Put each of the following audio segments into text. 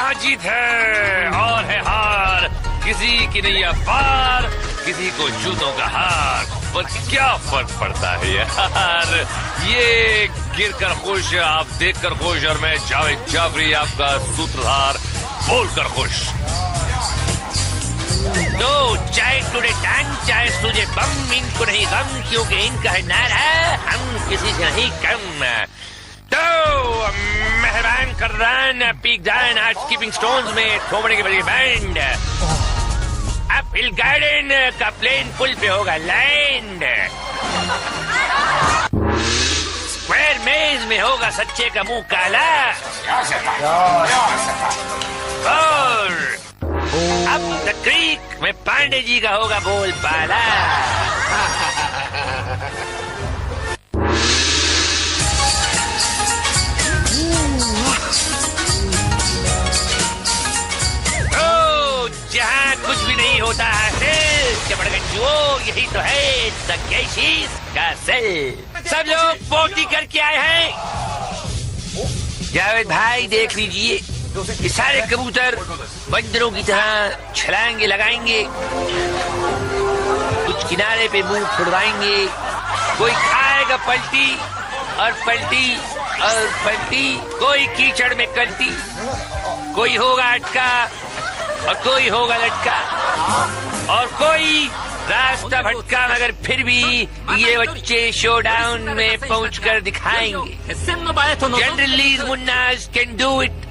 यहाँ जीत है और है हार, किसी की नहीं पार, किसी को जूतों का हार। पर क्या फर्क पड़ता है यार, ये गिर कर खुश, आप देख कर खुश, और मैं जावेद जाफरी आपका सूत्रधार बोलकर खुश। तो चाहे टुडे टंग, चाहे तुझे बम, इनको नहीं गम, क्योंकि इनका है नारा हम किसी से नहीं कम। तो मेहरबान कर्रान पीक दान आज स्कीपिंग स्टोन्स में थोबड़े के बजे बैंड। अब हिल गार्डन का प्लेन पुल पे होगा लैंड। स्क्वायर मेज में होगा सच्चे का मुंह काला। और अब द क्रीक में पांडे जी का होगा बोल बाला। जहाँ कुछ भी नहीं होता हासिल, चमड़गंजो यही तो है सकेशीस का सेल। सब लोग पोटी करके आए हैं। जावेद भाई देख लीजिए, ये सारे कबूतर बंदरों की तरह छलांगे लगाएंगे, कुछ किनारे पे मुंह फुड़वाएंगे, कोई खाएगा पलटी और पलटी और पलटी, कोई कीचड़ में कल्टी, कोई होगा अटका और कोई होगा लटका, और कोई रास्ता भटका, मगर फिर भी ये बच्चे शोडाउन में पहुंचकर दिखाएंगे। जनरली मुन्नास can do it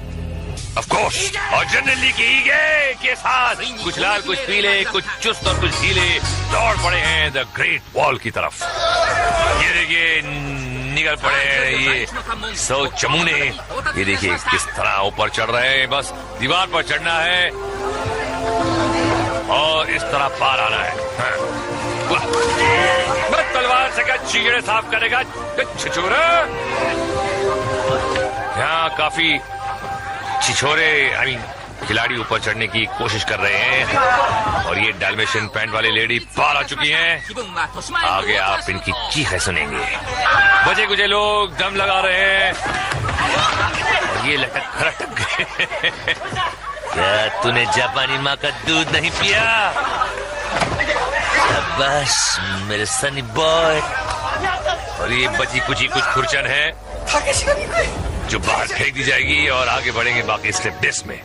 of course, और जनरली कीगे के साथ कुछ लाल कुछ पीले, कुछ चुस्त और कुछ ढीले दौड़ पड़े हैं द ग्रेट वॉल की तरफ। ये देखिए निकल पड़े हैं ये 100 चमूने। ये देखिए किस तरह ऊपर चढ़ रहे हैं, बस दीवार पर चढ़ना है और इस तरह पार आना है। बस तलवार से क्या चीगड़े साफ करेगा छिछोरा। यहाँ काफी छिछोरे खिलाड़ी ऊपर चढ़ने की कोशिश कर रहे हैं, और ये डाल्मेशियन पैंट वाली लेडी पार आ चुकी हैं। आगे आप इनकी चीखें सुनेंगे। बचे कुछ लोग दम लगा रहे हैं, और ये लटक रटक गए। क्या तूने जापानी माँ का दूध नहीं पिया? शाबाश मेरे सनी बॉय। और ये बची कुची कुछ खुरचन है जो बाहर फेंक दी जाएगी, और आगे बढ़ेंगे बाकी स्लिप डिस्क में।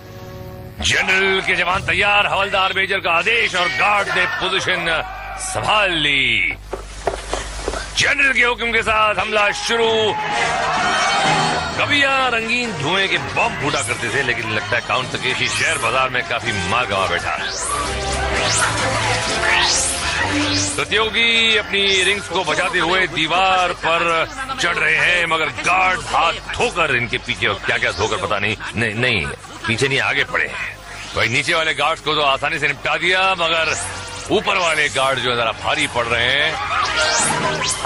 जनरल के जवान तैयार, हवलदार मेजर का आदेश, और गार्ड ने पोजीशन संभाल ली। जनरल के हुक्म के साथ हमला शुरू। कभी यहाँ रंगीन धुएं के बम फूटा करते थे, लेकिन लगता है काउंट तकेशी शेयर बाजार में काफी मार गवा बैठा। प्रतियोगी अपनी रिंग्स को बचाते हुए दीवार पर चढ़ रहे हैं, मगर गार्ड हाथ धोकर इनके पीछे, और क्या क्या धोकर पता नहीं पीछे नहीं आगे पड़े हैं। भाई नीचे वाले गार्ड्स को तो आसानी से निपटा दिया, मगर ऊपर वाले गार्ड जो जरा भारी पड़ रहे हैं।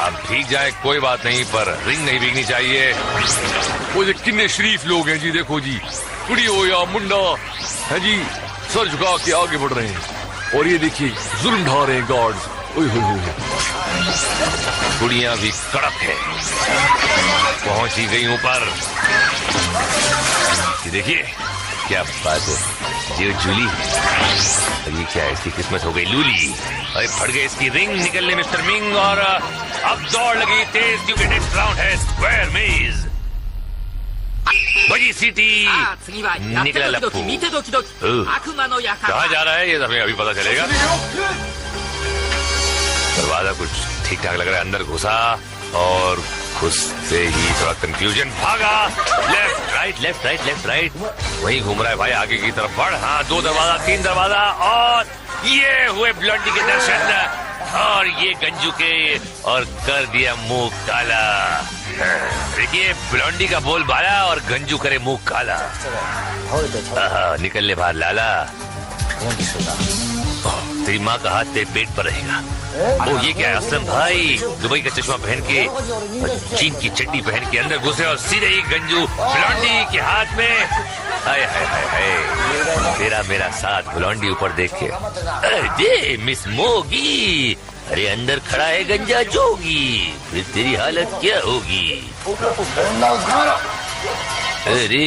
आप भीग जाए कोई बात नहीं, पर रिंग नहीं भीगनी चाहिए। वो जो कितने शरीफ लोग हैं जी, देखो जी, कुड़ी हो या मुंडा है जी, सर झुका के आगे बढ़ रहे हैं, और ये देखिए जुल्म ढा रहे हैं गार्ड्स। कुड़ियां भी कड़क है, पहुंच ही गई ऊपर। ये देखिए क्या बात है, ये जूली, और ये क्या है, इसकी किस्मत हो गई लूली। अरे फट गए इसकी रिंग निकलने मिस्टर मिंग, और अब दौड़ लगी तेज, क्योंकि नेक्स्ट राउंड है स्क्वायर मेज। बजी सीटी, निकला लप्पू। कहाँ जा रहा है ये हमें अभी पता चलेगा। दरवाजा कुछ ठीक ठाक लग रहा है, अंदर घुसा, और घुसते ही थोड़ा कंफ्यूजन, भागा left right left right left right, वहीं घूम रहा है भाई आगे की तरफ बढ़। हाँ 2 दरवाजा 3 दरवाजा, और ये हुए ब्लॉन्डी के दर्शन, और ये गंजू के, और कर दिया मुंह काला। देखिए ब्लॉन्डी का बोल बाला और गंजू करे मुंह काला। निकलने बाहर लाला, तेरी माँ का हाथ तेरे पेट पर रहेगा। ओ ये क्या है असलम भाई, दुबई का चश्मा पहन के, चीन की चड्डी पहन के अंदर घुसे, और सीधे ही गंजू ब्लॉन्डी के हाथ में। हाय हाय हाय हाय, तेरा मेरा साथ ब्लॉन्डी ऊपर देख के, अरे मिस मोगी, अरे अंदर खड़ा है गंजा जोगी, फिर तेरी हालत क्या होगी। अरे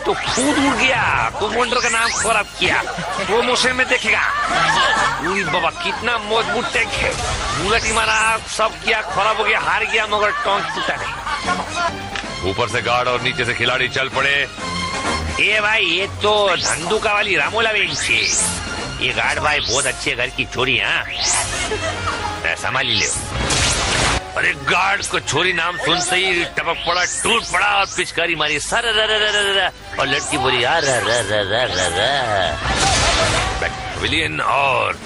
तो खुद उड़ गया, कमांडर का नाम खराब किया, प्रमोशन में देखेगा। बाबा कितना मजबूत टैंक है, बुलेट ही मारा, सब किया, खराब हो गया, हार गया, मगर टैंक टूटा नहीं। ऊपर से गार्ड और नीचे से खिलाड़ी चल पड़े। ये भाई ये तो धंधुका वाली रामोला बेंच है। ये गार्ड भाई बहुत अच्छे घर की चोरी। हाँ संभाल ले। अरे गार्ड को छोरी नाम सुनते ही टपक पड़ा, टूट पड़ा और पिचकारी मारी सर और लड़की बोली विलियन। और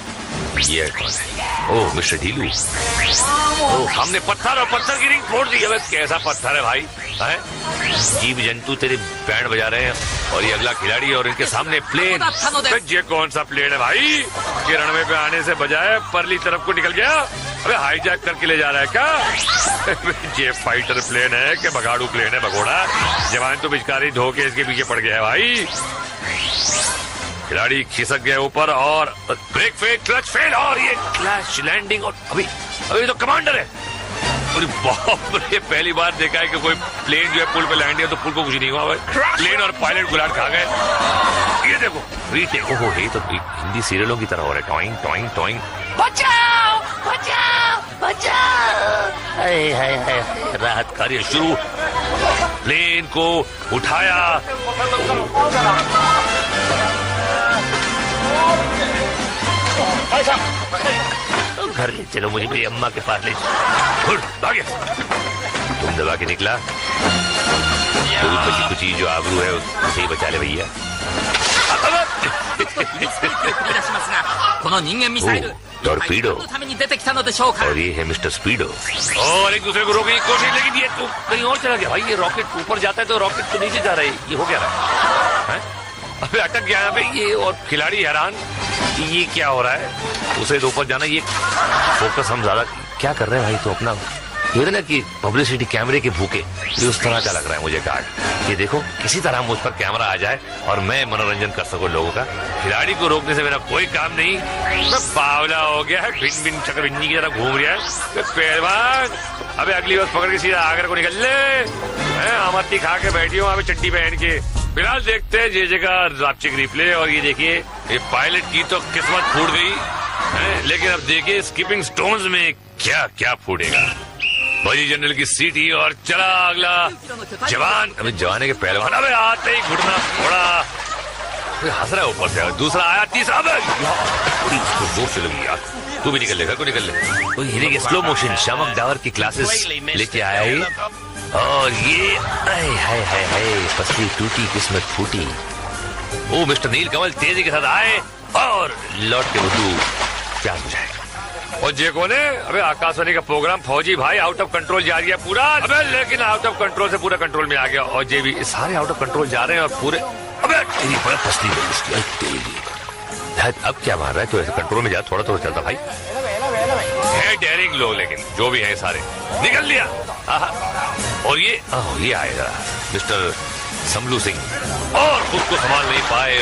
ये कौन है? ओह मिस्टर ढीलू। ओह हमने पत्थर और पत्थर की रिंग फोड़ दी। अब कैसा पत्थर है भाई? है जीव जंतु तेरे बैंड बजा रहे हैं और ये अगला खिलाड़ी और इनके सामने प्लेन। ये कौन सा प्लेन है भाई? ये रनवे पे आने से बजाय परली तरफ को निकल गया। अबे हाईजैक करके ले जा रहा है क्या? ये फाइटर प्लेन है कि भगाड़ू प्लेन है भगोड़ा? जवान तो पिचकारी धोके इसके पीछे पड़ गया है भाई। खिलाड़ी खिसक गया ऊपर और ब्रेक फेल, क्लच फेल और ये क्लैश लैंडिंग। और अभी तो कमांडर है। अरे बाप रे, पहली बार देखा है कि कोई प्लेन जो है पुल पे लैंड है तो पुल को कुछ नहीं हुआ भाई। प्लेन और पायलट गुलाट खा गए। ये देखो रीटेक। ओहो ये तो हिंदी सीरियलों की तरह हो रहा है। Toing toing toing. बचाओ बचाओ बचाओ। हाय राहत कार्य शुरू। प्लेन को उठाया। घर ले चलो, मुझे मेरी अम्मा के पास ले चलो। तुम दबा के निकला तो बची कुछ जो आबरू है उसे ही बचा ले भैया। टॉर्पीडो और ये है मिस्टर स्पीडो। और एक दूसरे को रोकने की कोशिश, लेकिन ये तो कहीं और चला गया भाई। ये रॉकेट ऊपर जाता है तो रॉकेट तो नीचे जा रहा है। ये हो क्या रहा है? अबे अटक गया यहाँ पे ये। और खिलाड़ी हैरान ये क्या हो रहा है? उसे तो ऊपर जाना। ये फोकस हम ज्यादा क्या कर रहे हैं भाई? तो अपना ये ना कि पब्लिसिटी कैमरे के भूखे, ये उस तरह का लग रहा है मुझे कार्ड। ये देखो किसी तरह मुझ पर कैमरा आ जाए और मैं मनोरंजन कर सकूं लोगों का। खिलाड़ी को रोकने से मेरा कोई काम नहीं। मैं बावला हो गया है, भिन भिन चक्रबिन्नी की तरह घूम रहा है पहलवान। अबे अगली बार पकड़ के सीधा आगरा को निकल ले। आमती खा के बैठी हूँ चट्टी पहन के। फिलहाल देखते हैं जे जगह रापचिक रिप्ले। और ये देखिए ये पायलट की तो किस्मत फूट गई, लेकिन अब देखिए स्कीपिंग स्टोन्स में क्या क्या फूटेगा। बजी जनरल की सीटी और चला अगला जवान। अबे जवाने के पहलवान अबे आते ही घुटना फोड़ा। हंस रहा है ऊपर से। दूसरा आया, तीसरा जोर से लगी यार। तू भी निकल ले, घर को निकल ले। कोई हीरे के स्लो मोशन शामक डावर की क्लासेस लेके आया है। और ये हाय पसली टूटी किस्मत फूटी। ओ मिस्टर नील कमल तेजी के साथ आए और लौट के बुद्धू क्या हो जाएगा। और जे कौन है? अबे आकाशवाणी का प्रोग्राम फौजी भाई आउट ऑफ कंट्रोल जा रही है पूरा। अबे लेकिन आउट ऑफ कंट्रोल से पूरा कंट्रोल में आ गया। और जे भी सारे आउट ऑफ कंट्रोल जा रहे हैं और पूरे। अबे तेरी बड़ा पसली अब क्या मार रहा है? तो ऐसे कंट्रोल में जा, थोड़ा थोड़ा चलता भाई है। डेयरिंग लोग लेकिन जो भी है सारे निकल लिया। और ये आएगा मिस्टर समलू सिंह और खुद को संभाल नहीं पाए।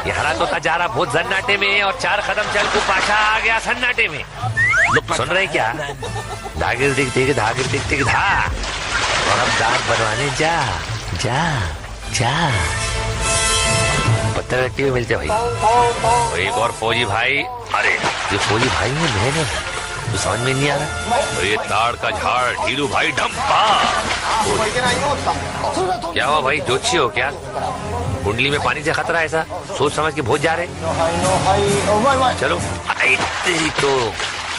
यहाँ तो जा रहा बहुत सन्नाटे में और 4 कदम चल को पाछा आ गया सन्नाटे में। लोग सुन रहे क्या? धागिर दिख धा और अब दाग बनवाने जा जा जा। पत्थर रखते हुए मिलते भाई। और एक और फौजी भाई। अरे ये फौजी भाई में बहन है तो समझ में नहीं आ रहा। और ये ताड़ का झाड़ ढीलू भाई डंपा। क्या हुआ भाई, जोशी हो क्या? कुंडली में पानी से खतरा ऐसा सोच समझ के बहुत जा रहे। चलो तो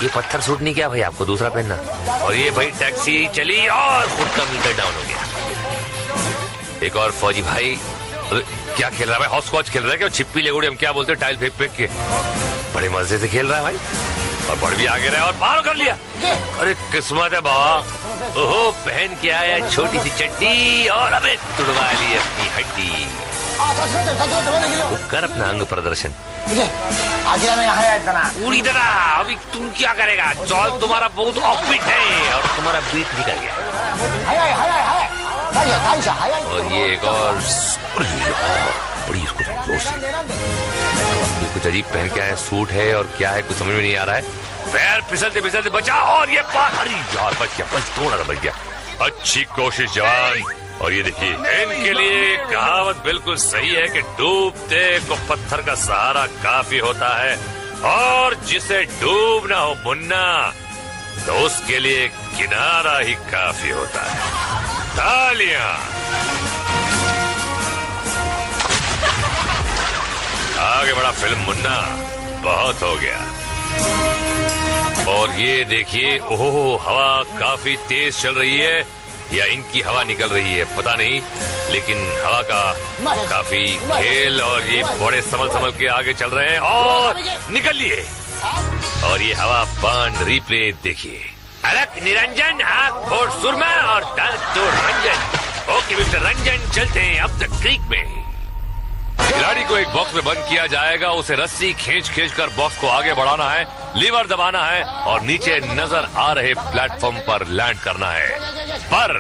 ये पत्थर सूट नहीं किया भाई आपको, दूसरा पहनना। और ये भाई टैक्सी चली और खुद का मीटर डाउन हो गया। एक और फौजी भाई क्या खेल रहा है भाई? हॉस कॉच खेल रहा है क्या? छिप्पी लेगुड़ी हम क्या बोलते हैं, टाइल फेंक फेंक के। बड़े मजे से खेल रहा है भाई। और बढ़ भी आगे रहा और पार कर लिया। अरे किस्मत है बाबा। ओहो पहन के आया छोटी सी चड्डी और अबे तुड़वा ली अपनी हड्डी। कर अपना अंग प्रदर्शन पूरी तरह। अभी तुम क्या करेगा? चौल तुम्हारा बहुत ऑफिट है और तुम्हारा बीट निकल गया। और ये एक और बड़ी इसको कुछ अजीब पहन के आया, सूट है और क्या है कुछ समझ में नहीं आ रहा है। पैर फिसलते फिसलते बचा और ये पार। अरे यार बच गया, बस थोड़ा सा बच गया। अच्छी कोशिश जवान। और ये देखिए, इनके लिए कहावत बिल्कुल सही है कि डूबते को पत्थर का सहारा काफी होता है, और जिसे डूबना हो मुन्ना तो उसके लिए किनारा ही काफी होता है। तालियां। आगे बढ़ा फिल्म मुन्ना, बहुत हो गया। और ये देखिए, ओह, हवा काफी तेज चल रही है, या इनकी हवा निकल रही है पता नहीं, लेकिन हवा का काफी खेल, और ये बड़े संभल के आगे चल रहे हैं और निकल लिए। और ये हवा बांध रिप्ले देखिए। अलग निरंजन, आंख फोड़ सुरमा और दांत तोड़ रंजन। ओके मिस्टर रंजन, चलते हैं अब तक क्रीक में। खिलाड़ी को एक बॉक्स में बंद किया जाएगा, उसे रस्सी खींच कर बॉक्स को आगे बढ़ाना है, लीवर दबाना है और नीचे नजर आ रहे प्लेटफॉर्म पर लैंड करना है। पर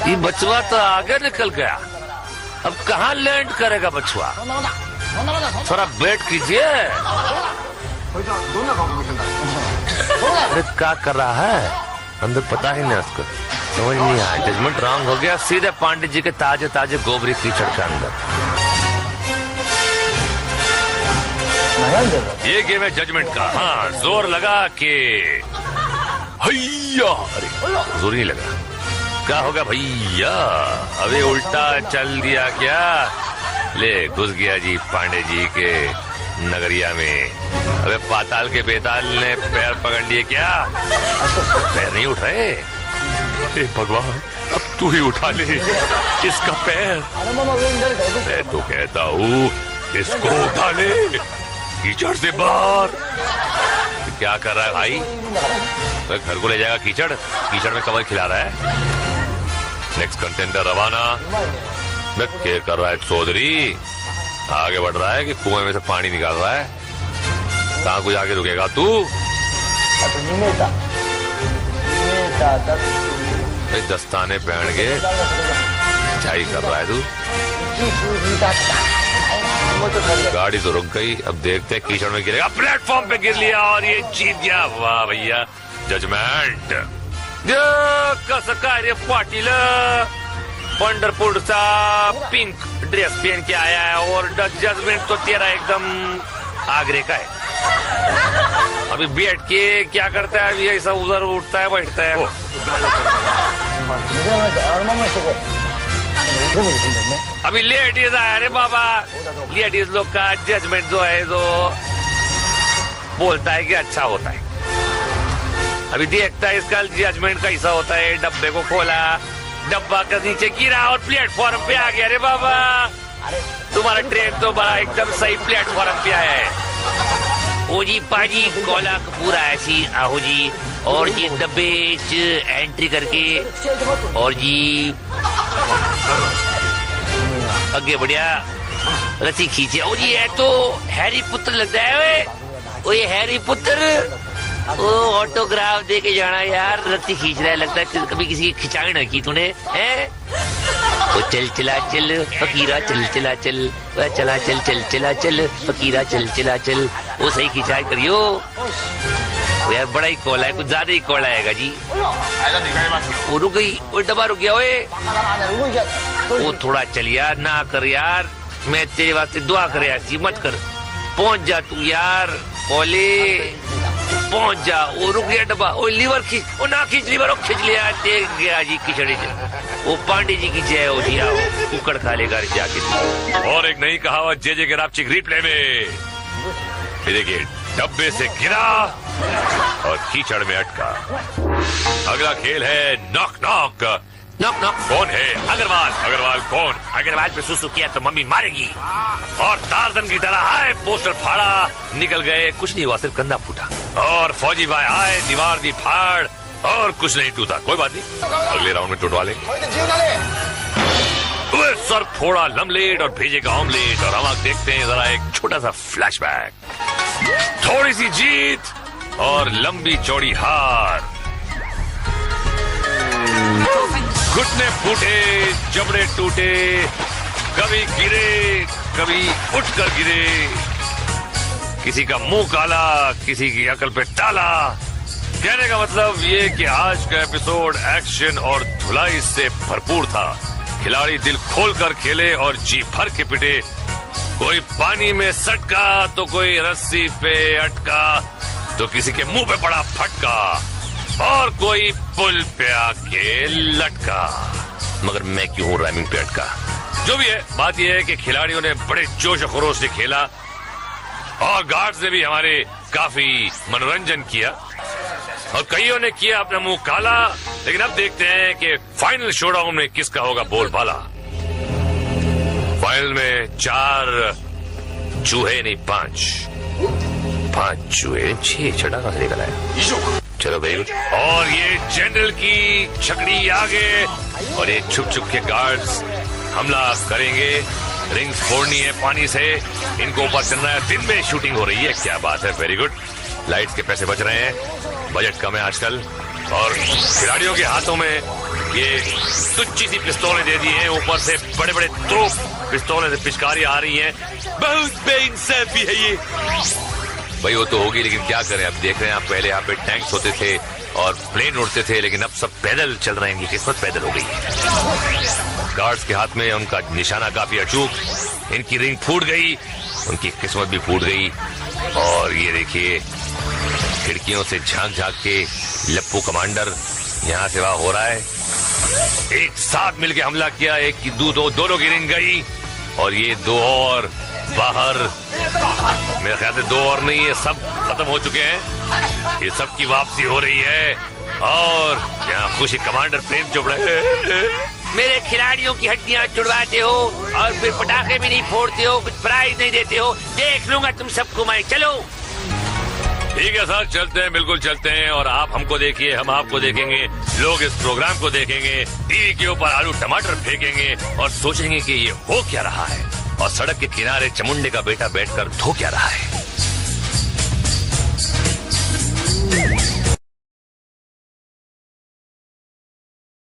ये बचवा तो आगे निकल गया, अब कहाँ लैंड करेगा बचवा? थोड़ा वेट कीजिए। अरे क्या कर रहा है अंदर, पता ही नहीं उसको, समझ नहीं आया। जजमेंट रॉन्ग हो गया, सीधे पांडे जी के ताजे ताजे गोबरी कीचड़ के अंदर। ये गेम है जजमेंट का। हाँ, जोर लगा के भैया, अरे जोर नहीं लगा, क्या होगा भैया? अबे उल्टा चल दिया क्या? ले घुस गया जी पांडे जी के नगरिया में। अबे पाताल के बेताल ने पैर पकड़ लिए क्या? पैर नहीं उठ रहे। हे भगवान, अब तू ही उठा ले इसका पैर। मैं तो कहता हूँ इसको उठा ले कीचड़ से बाहर। क्या कर रहा है भाई? तो घर को ले जाएगा कीचड़ में कवर खिला रहा है। नेक्स्ट कंटेंडर रवाना। क्या कर रहा है चौधरी? आगे बढ़ रहा है कि कुएं में से पानी निकाल रहा है? कहाँ को जाके रुकेगा तू? दस्ताने पहन के झाई कर रहा है तू। गाड़ी तो रुक गई, अब देखते हैं कीचड़ में गिरेगा। प्लेटफॉर्म पे गिर लिया और ये जीत गया। वाह भैया, जजमेंट। कसं काय रे पाटील, पंढरपुर सा पिंक ड्रेस पहन के आया है और जजमेंट तो तेरा एकदम आगरे का है। अभी बैठ के क्या करता है? अभी ऐसा उधर उठता है बैठता है। अभी लेडीज आया रे बाबा, लेडीज लोग का जजमेंट जो है जो बोलता है कि अच्छा होता है। अभी देखता है इसका जजमेंट कैसा होता है। डब्बे को खोला, डब्बा का नीचे गिरा और प्लेटफॉर्म पे आ गया रे बाबा। तुम्हारा ट्रेन तो बड़ा एकदम सही प्लेटफॉर्म पे आया है। ओ जी पाजी कोला पूरा ऐसी आहो जी, और जी डब्बे एंट्री करके और जी आगे बढ़िया, रस्सी खींचे। ओ जी ये तो हैरी पुत्र लगता है। ओ ये हैरी पुत्र, ओ ऑटोग्राफ दे के जाना यार, रस्सी खींच रहा है, लगता है कभी किसी की खिंचाई ना की तूने है। ओ चल चला चल फकीरा, चल चला चल, चला चल चल चला चल फकीरा, चल चला चल। वो सही खिंचाई करियो। वो यार बड़ा ही कोला है, कुछ ज्यादा ही कोला है जी। वो रुक गई, वो डब्बा रुक गया। वो थोड़ा चल यार, ना कर यार, मैं तेरे वास्ते दुआ कर यार, मत कर। पहुंच जा तू यार, कोले पहुंच जा। वो रुक गया डब्बा। वो लीवर खींच, वो ना खींच लीवर, वो खींच लिया, देख गया जी कीचड़। वो पांडे जी की जय हो जी, आओ कुकड़ खा लेगा जाके। और एक नई कहावत जे गिरापचिक रिप्ले में। देखिए, डब्बे से गिरा और कीचड़ में अटका। अगला खेल है नॉक नॉक। नॉक नॉक कौन है? अग्रवाल। अग्रवाल कौन? अग्रवाल पे सुसु किया तो मम्मी मारेगी। और टार्जन की तरह आए, पोस्टर फाड़ा, निकल गए, कुछ नहीं हुआ, सिर्फ कंधा फूटा। और फौजी भाई आए, दीवार दी फाड़, और कुछ नहीं टूटा। कोई बात नहीं, अगले राउंड में टूटवा लेंगे। सर फोड़ा लमलेट और भेजेगा ऑमलेट। और हम देखते हैं जरा एक छोटा सा फ्लैशबैक। थोड़ी सी जीत और लंबी चौड़ी हार। घुटने फूटे, जबड़े टूटे, कभी गिरे, कभी उठकर गिरे, किसी का मुंह काला, किसी की अकल पे ताला। कहने का मतलब ये कि आज का एपिसोड एक्शन और धुलाई से भरपूर था। खिलाड़ी दिल खोलकर खेले और जी भर के पिटे। कोई पानी में सटका तो कोई रस्सी पे अटका तो किसी के मुंह पे पड़ा फटका और कोई पुल पे आके लटका। मगर मैं क्यों हूं राइमिंग पे अटका? जो भी है, बात यह है कि खिलाड़ियों ने बड़े जोश और खरोश से खेला और गार्ड्स ने भी हमारे काफी मनोरंजन किया और कईयों ने किया अपना मुंह काला। लेकिन अब देखते हैं कि फाइनल शोडाउन में किसका होगा बोलबाला। फाइनल में 4 चूहे नहीं 5 चूहे 6 छठा कहां से निकला है? चलो वेरी गुड। और ये जनरल की छकड़ी आगे और ये छुप छुप के गार्ड्स हमला करेंगे। रिंग्स फोड़नी है पानी से, इनको ऊपर चलना है। दिन में शूटिंग हो रही है, क्या बात है, वेरी गुड। लाइट्स के पैसे बच रहे हैं, बजट कम है आजकल और खिलाड़ियों के हाथों में ये तुच्छी सी पिस्तौलें दे दी हैं। ऊपर से बड़े बड़े तोप पिस्तौलें से पिचकारी आ रही हैं। बहुत बेइंसाफी है ये। भाई वो तो होगी, लेकिन क्या करें, अब देख रहे हैं आप, पहले यहाँ पे टैंक्स होते थे और प्लेन उड़ते थे, लेकिन अब सब पैदल चल रहे हैं। किस्मत पैदल हो गई है। गार्ड्स के हाथ में उनका निशाना काफी अचूक। इनकी रिंग फूट गई, उनकी किस्मत भी फूट गई। और ये देखिए खिड़कियों से झांक झांक के लप्पू कमांडर यहाँ से वहां हो रहा है। एक साथ मिलके हमला किया, एक की दोनों की रिंग गई और ये 2 और बाहर। मेरे ख्याल से 2 और नहीं है, सब खत्म हो चुके हैं। ये सब की वापसी हो रही है और यहाँ खुशी कमांडर प्रेम चोपड़ा मेरे खिलाड़ियों की हड्डियां चुड़वाते हो और फिर पटाखे भी नहीं फोड़ते हो, कुछ प्राइज नहीं देते हो। देख लूंगा तुम सबको मैं। चलो ठीक है सर, चलते हैं, बिल्कुल चलते हैं। और आप हमको देखिए, हम आपको देखेंगे। लोग इस प्रोग्राम को देखेंगे, टीवी के ऊपर आलू टमाटर फेंकेंगे और सोचेंगे कि ये हो क्या रहा है। और सड़क के किनारे चमुंडे का बेटा बैठकर धो क्या रहा है।